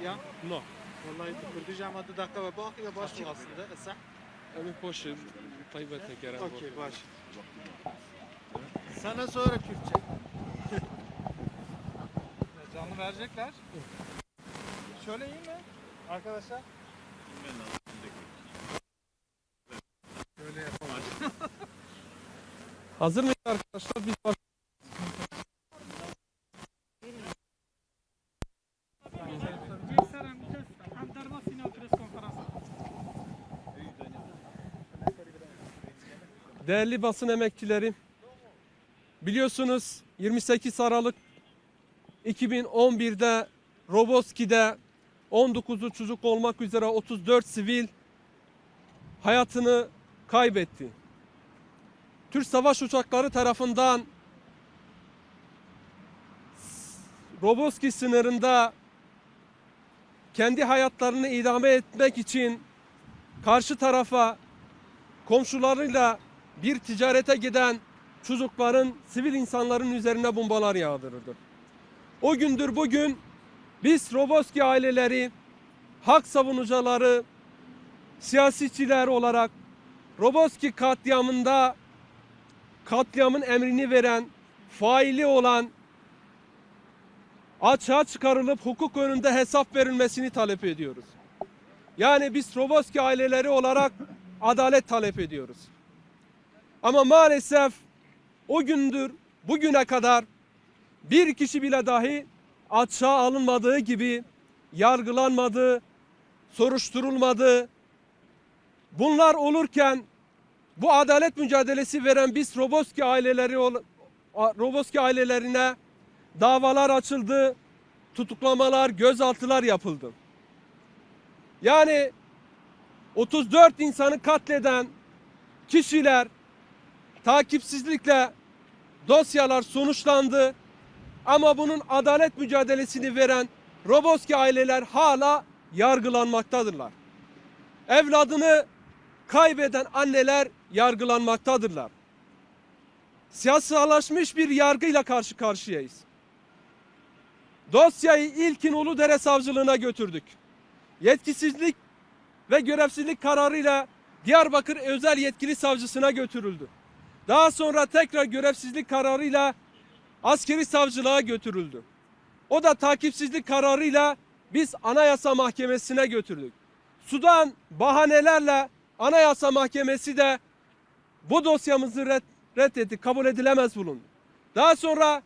یا No. والله کردی جامعه دقیقه و باقی یا باش aslında صح Emin poşu طيبة كرم. okey baş sana sonra Kürtçe canlı verecekler şöyle iyi mi arkadaşlar şöyle yapalım Hazır mıyız arkadaşlar? Biz baş... Değerli basın emekçileri, biliyorsunuz 28 Aralık 2011'de Roboski'de 19'u çocuk olmak üzere 34 sivil hayatını kaybetti. Türk savaş uçakları tarafından Roboski sınırında kendi hayatlarını idame etmek için karşı tarafa komşularıyla bir ticarete giden çocukların, sivil insanların üzerine bombalar yağdırırdı. O gündür bugün biz Roboski aileleri, hak savunucuları, siyasetçiler olarak Roboski katliamın emrini veren, faili olan açığa çıkarılıp hukuk önünde hesap verilmesini talep ediyoruz. Yani biz Roboski aileleri olarak adalet talep ediyoruz. Ama maalesef o gündür bugüne kadar bir kişi bile dahi açığa alınmadığı gibi yargılanmadı, soruşturulmadı. Bunlar olurken bu adalet mücadelesi veren biz Roboski ailelerine davalar açıldı, tutuklamalar, gözaltılar yapıldı. Yani 34 insanı katleden kişiler takipsizlikle dosyalar sonuçlandı. Ama bunun adalet mücadelesini veren Roboski aileler hala yargılanmaktadırlar. Evladını kaybeden anneler yargılanmaktadırlar. Siyasallaşmış bir yargıyla karşı karşıyayız. Dosyayı ilkin Uludere Savcılığına götürdük. Yetkisizlik ve görevsizlik kararıyla Diyarbakır Özel Yetkili Savcısına götürüldü. Daha sonra tekrar görevsizlik kararıyla askeri savcılığa götürüldü. O da takipsizlik kararıyla biz Anayasa Mahkemesi'ne götürdük. Sudan bahanelerle Anayasa Mahkemesi de bu dosyamızı reddetti, kabul edilemez bulundu. Daha sonra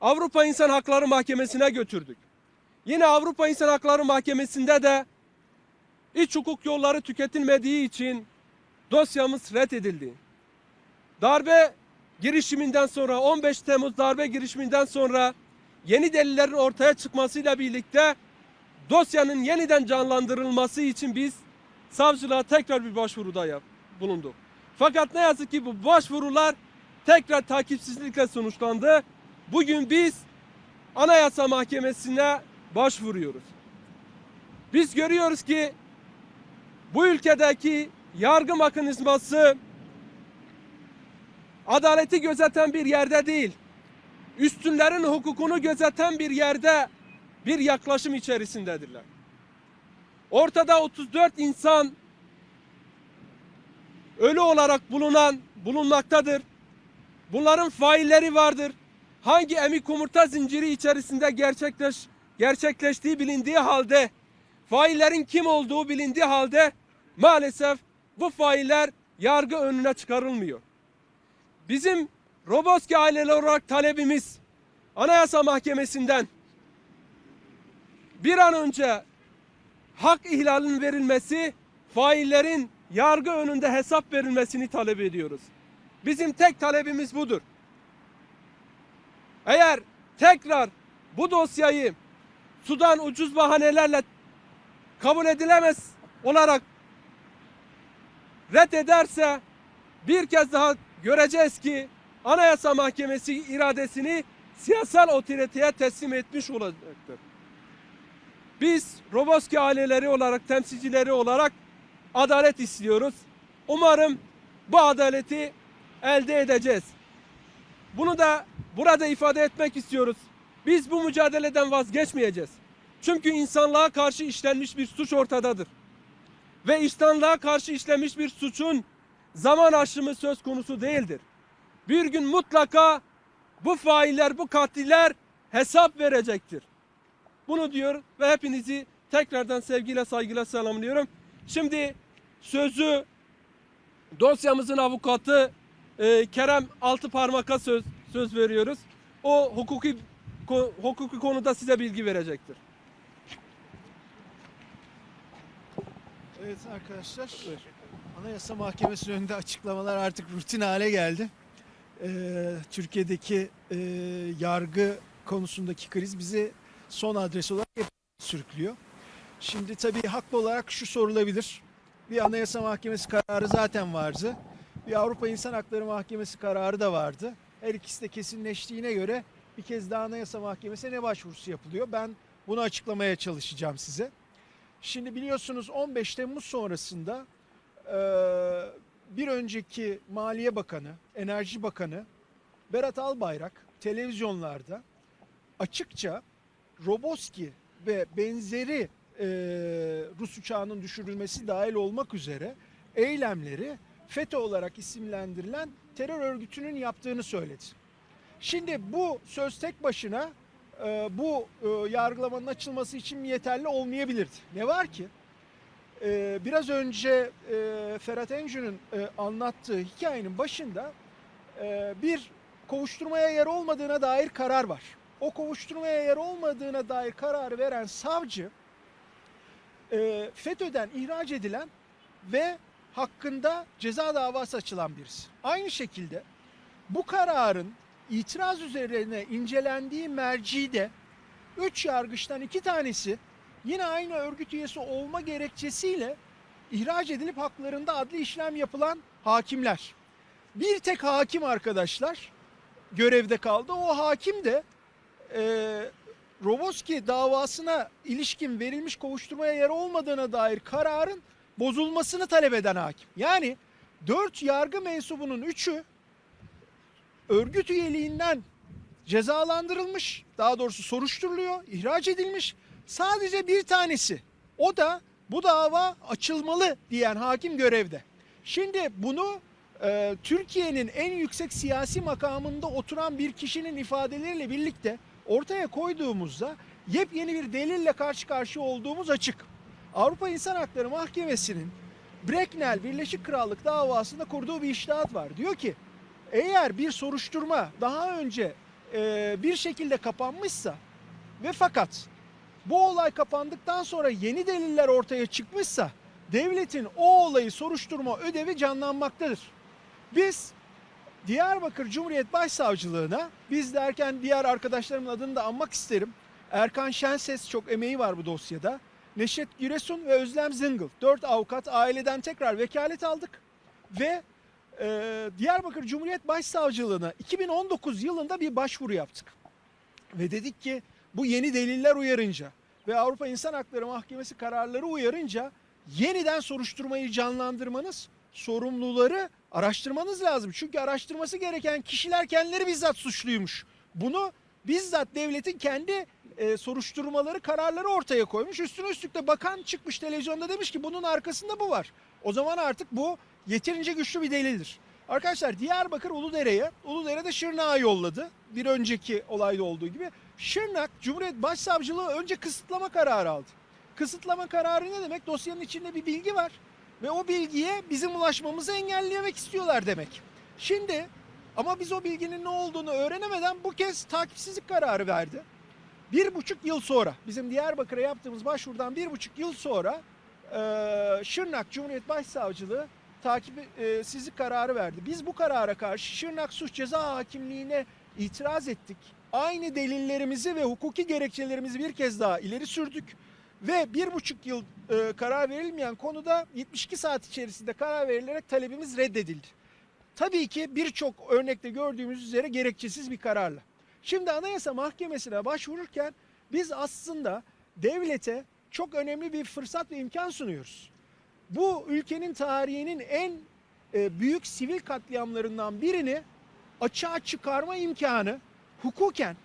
Avrupa İnsan Hakları Mahkemesi'ne götürdük. Yine Avrupa İnsan Hakları Mahkemesi'nde de iç hukuk yolları tüketilmediği için dosyamız reddedildi. Darbe girişiminden sonra 15 Temmuz darbe girişiminden sonra yeni delillerin ortaya çıkmasıyla birlikte dosyanın yeniden canlandırılması için biz savcılığa tekrar bir başvuruda bulunduk. Fakat ne yazık ki bu başvurular tekrar takipsizlikle sonuçlandı. Bugün biz Anayasa Mahkemesi'ne başvuruyoruz. Biz görüyoruz ki bu ülkedeki yargı mekanizması adaleti gözeten bir yerde değil, üstünlerin hukukunu gözeten bir yerde bir yaklaşım içerisindedirler. Ortada 34 insan ölü olarak bulunmaktadır. Bunların failleri vardır. Hangi emik yumurta zinciri içerisinde gerçekleştiği bilindiği halde, faillerin kim olduğu bilindiği halde maalesef bu failler yargı önüne çıkarılmıyor. Bizim Roboski aileleri olarak talebimiz Anayasa Mahkemesi'nden bir an önce hak ihlalinin verilmesi, faillerin yargı önünde hesap verilmesini talep ediyoruz. Bizim tek talebimiz budur. Eğer tekrar bu dosyayı sudan ucuz bahanelerle kabul edilemez olarak reddederse bir kez daha göreceğiz ki Anayasa Mahkemesi iradesini siyasal otoriteye teslim etmiş olacaktır. Biz Roboski aileleri olarak, temsilcileri olarak adalet istiyoruz. Umarım bu adaleti elde edeceğiz. Bunu da burada ifade etmek istiyoruz. Biz bu mücadeleden vazgeçmeyeceğiz. Çünkü insanlığa karşı işlenmiş bir suç ortadadır. Ve insanlığa karşı işlenmiş bir suçun zaman aşımı söz konusu değildir. Bir gün mutlaka bu failler, bu katiller hesap verecektir. Bunu diyor ve hepinizi tekrardan sevgiyle, saygıyla selamlıyorum. Şimdi sözü dosyamızın avukatı Kerem Altıparmak'a söz veriyoruz. O hukuki konuda size bilgi verecektir. Evet arkadaşlar, Anayasa Mahkemesi'nin önünde açıklamalar artık rutin hale geldi. Türkiye'deki yargı konusundaki kriz bizi son adres olarak hep sürüklüyor. Şimdi tabii haklı olarak şu sorulabilir. Bir Anayasa Mahkemesi kararı zaten vardı. Bir Avrupa İnsan Hakları Mahkemesi kararı da vardı. Her ikisi de kesinleştiğine göre bir kez daha Anayasa Mahkemesi'ne ne başvurusu yapılıyor? Ben bunu açıklamaya çalışacağım size. Şimdi biliyorsunuz 15 Temmuz sonrasında bir önceki Maliye Bakanı, Enerji Bakanı Berat Albayrak televizyonlarda açıkça Roboski ve benzeri Rus uçağının düşürülmesi dahil olmak üzere eylemleri FETÖ olarak isimlendirilen terör örgütünün yaptığını söyledi. Şimdi bu söz tek başına bu yargılamanın açılması için yeterli olmayabilirdi. Ne var ki? Biraz önce Ferhat Encü'nün anlattığı hikayenin başında bir kovuşturmaya yer olmadığına dair karar var. O kovuşturmaya yer olmadığına dair kararı veren savcı FETÖ'den ihraç edilen ve hakkında ceza davası açılan birisi. Aynı şekilde bu kararın itiraz üzerine incelendiği mercide 3 yargıçtan 2 tanesi yine aynı örgüt üyesi olma gerekçesiyle ihraç edilip haklarında adli işlem yapılan hakimler. Bir tek hakim arkadaşlar görevde kaldı. O hakim de Roboski davasına ilişkin verilmiş kovuşturmaya yer olmadığına dair kararın bozulmasını talep eden hakim. Yani 4 yargı mensubunun 3'ü örgüt üyeliğinden cezalandırılmış, daha doğrusu soruşturuluyor, ihraç edilmiş. Sadece bir tanesi, o da bu dava açılmalı diyen hakim görevde. Şimdi bunu Türkiye'nin en yüksek siyasi makamında oturan bir kişinin ifadeleriyle birlikte ortaya koyduğumuzda yepyeni bir delille karşı karşıya olduğumuz açık. Avrupa İnsan Hakları Mahkemesi'nin Bracknell Birleşik Krallık davasında kurduğu bir içtihat var. Diyor ki eğer bir soruşturma daha önce bir şekilde kapanmışsa ve fakat bu olay kapandıktan sonra yeni deliller ortaya çıkmışsa devletin o olayı soruşturma ödevi canlanmaktadır. Biz Diyarbakır Cumhuriyet Başsavcılığına, biz derken diğer arkadaşlarımın adını da anmak isterim. Erkan Şenses çok emeği var bu dosyada. Neşet Giresun ve Özlem Zıngıl 4 avukat aileden tekrar vekalet aldık ve Diyarbakır Cumhuriyet Başsavcılığına 2019 yılında bir başvuru yaptık. Ve dedik ki bu yeni deliller uyarınca ve Avrupa İnsan Hakları Mahkemesi kararları uyarınca yeniden soruşturmayı canlandırmanız, sorumluları araştırmanız lazım. Çünkü araştırması gereken kişiler kendileri bizzat suçluymuş. Bunu bizzat devletin kendi soruşturmaları, kararları ortaya koymuş. Üstüne üstlük de bakan çıkmış televizyonda demiş ki bunun arkasında bu var. O zaman artık bu yeterince güçlü bir delildir. Arkadaşlar Diyarbakır Uludere'de Şırnak'a yolladı. Bir önceki olayda olduğu gibi. Şırnak Cumhuriyet Başsavcılığı önce kısıtlama kararı aldı. Kısıtlama kararı ne demek? Dosyanın içinde bir bilgi var. Ve o bilgiye bizim ulaşmamızı engellemek istiyorlar demek. Şimdi ama biz o bilginin ne olduğunu öğrenemeden bu kez takipsizlik kararı verdi. 1,5 yıl sonra bizim Diyarbakır'a yaptığımız başvurudan 1,5 yıl sonra Şırnak Cumhuriyet Başsavcılığı takipsizlik kararı verdi. Biz bu karara karşı Şırnak Suç Ceza Hakimliği'ne itiraz ettik. Aynı delillerimizi ve hukuki gerekçelerimizi bir kez daha ileri sürdük. Ve 1,5 yıl karar verilmeyen konuda 72 saat içerisinde karar verilerek talebimiz reddedildi. Tabii ki birçok örnekte gördüğümüz üzere gerekçesiz bir kararla. Şimdi Anayasa Mahkemesi'ne başvururken biz aslında devlete çok önemli bir fırsat ve imkan sunuyoruz. Bu ülkenin tarihinin en büyük sivil katliamlarından birini açığa çıkarma imkanı hukuken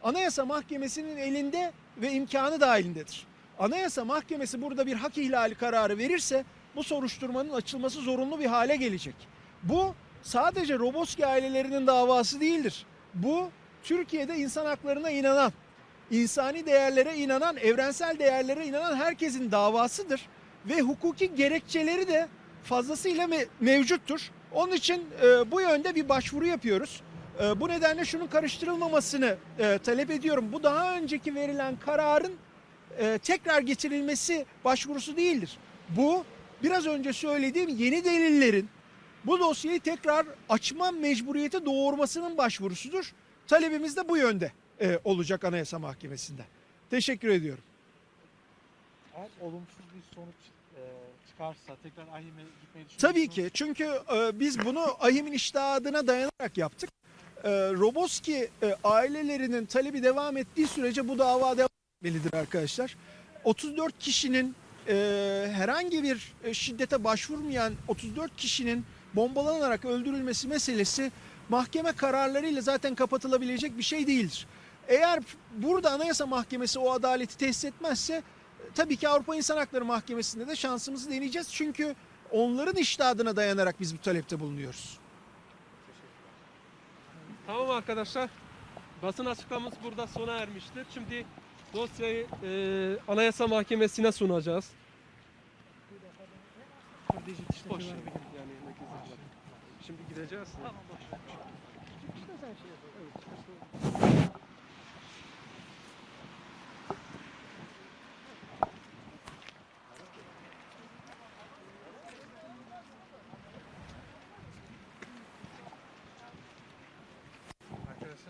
Anayasa Mahkemesi'nin elinde ve imkanı dahilindedir. Anayasa Mahkemesi burada bir hak ihlali kararı verirse bu soruşturmanın açılması zorunlu bir hale gelecek. Bu sadece Roboski ailelerinin davası değildir. Bu Türkiye'de insan haklarına inanan, insani değerlere inanan, evrensel değerlere inanan herkesin davasıdır. Ve hukuki gerekçeleri de fazlasıyla mevcuttur. Onun için bu yönde bir başvuru yapıyoruz. Bu nedenle şunun karıştırılmamasını talep ediyorum. Bu daha önceki verilen kararın tekrar getirilmesi başvurusu değildir. Bu biraz önce söylediğim yeni delillerin bu dosyayı tekrar açma mecburiyeti doğurmasının başvurusudur. Talebimiz de bu yönde olacak Anayasa Mahkemesi'nde. Teşekkür ediyorum. Eğer olumsuz bir sonuç çıkarsa tekrar AİHM'e gitmeyi düşünüyorsunuz. Tabii ki, çünkü biz bunu AİHM'in içtihadına dayanarak yaptık. Roboski ailelerinin talebi devam ettiği sürece bu dava devam etmelidir arkadaşlar. 34 kişinin herhangi bir şiddete başvurmayan 34 kişinin bombalanarak öldürülmesi meselesi mahkeme kararlarıyla zaten kapatılabilecek bir şey değildir. Eğer burada Anayasa Mahkemesi o adaleti tesis etmezse tabii ki Avrupa İnsan Hakları Mahkemesi'nde de şansımızı deneyeceğiz. Çünkü onların içtihadına dayanarak biz bu talepte bulunuyoruz. Tamam arkadaşlar. Basın açıklamamız burada sona ermiştir. Şimdi dosyayı Anayasa Mahkemesi'ne sunacağız. Boş. Yani şimdi gideceğiz. Tamam, boş ver.